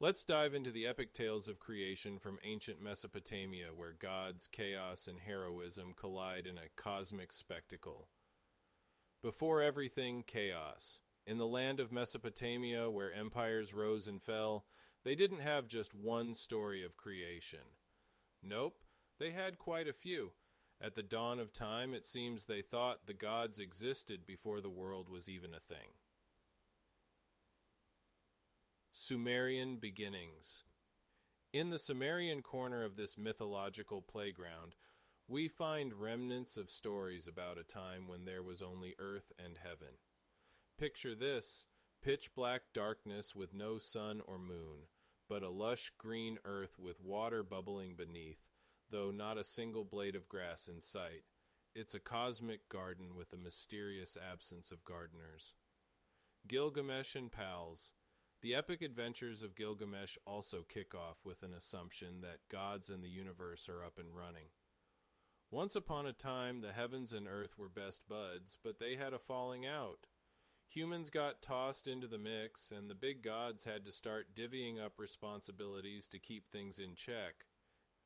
Let's dive into the epic tales of creation from ancient Mesopotamia, where gods, chaos, and heroism collide in a cosmic spectacle. Before everything, chaos. In the land of Mesopotamia, where empires rose and fell, they didn't have just one story of creation. Nope, they had quite a few. At the dawn of time, it seems they thought the gods existed before the world was even a thing. Sumerian beginnings. In the Sumerian corner of this mythological playground, we find remnants of stories about a time when there was only earth and heaven. Picture this: pitch black darkness with no sun or moon, but a lush green earth with water bubbling beneath, though not a single blade of grass in sight. It's a cosmic garden with a mysterious absence of gardeners. Gilgamesh and pals. The epic adventures of Gilgamesh also kick off with an assumption that gods and the universe are up and running. Once upon a time, the heavens and earth were best buds, but they had a falling out. Humans got tossed into the mix, and the big gods had to start divvying up responsibilities to keep things in check.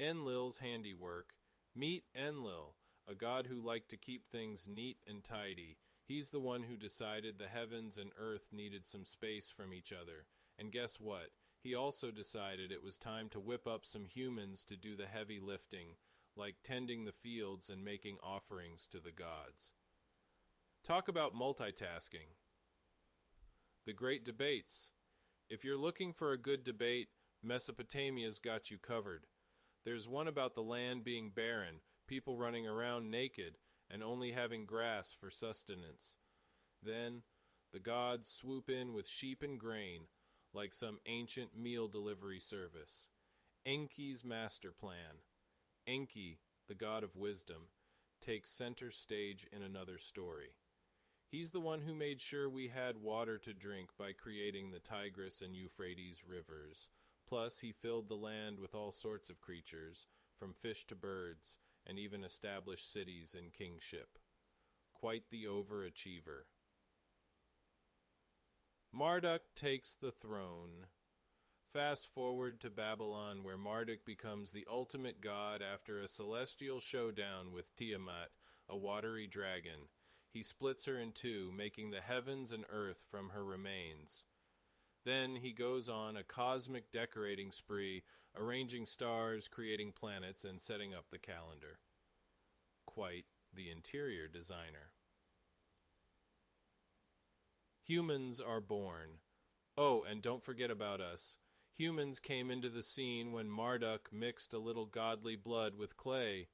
Enlil's handiwork. Meet Enlil, a god who liked to keep things neat and tidy. He's the one who decided the heavens and earth needed some space from each other. And guess what? He also decided it was time to whip up some humans to do the heavy lifting, like tending the fields and making offerings to the gods. Talk about multitasking. The great debates. If you're looking for a good debate, Mesopotamia's got you covered. There's one about the land being barren, people running around naked, and only having grass for sustenance. Then, the gods swoop in with sheep and grain, like some ancient meal delivery service. Enki's master plan. Enki, the god of wisdom, takes center stage in another story. He's the one who made sure we had water to drink by creating the Tigris and Euphrates rivers. Plus, he filled the land with all sorts of creatures, from fish to birds, and even established cities and kingship. Quite the overachiever. Marduk takes the throne. Fast forward to Babylon, where Marduk becomes the ultimate god after a celestial showdown with Tiamat, a watery dragon. He splits her in two, making the heavens and earth from her remains. Then he goes on a cosmic decorating spree, arranging stars, creating planets, and setting up the calendar. Quite the interior designer. Humans are born. Oh, and don't forget about us. Humans came into the scene when Marduk mixed a little godly blood with clay.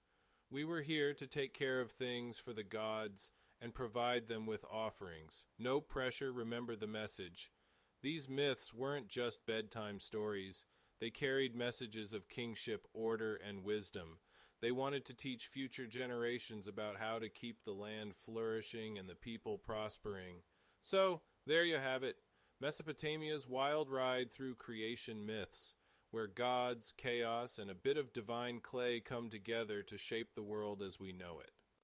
We were here to take care of things for the gods and provide them with offerings. No pressure, remember the message. These myths weren't just bedtime stories. They carried messages of kingship, order, and wisdom. They wanted to teach future generations about how to keep the land flourishing and the people prospering. So, there you have it. Mesopotamia's wild ride through creation myths, where gods, chaos, and a bit of divine clay come together to shape the world as we know it.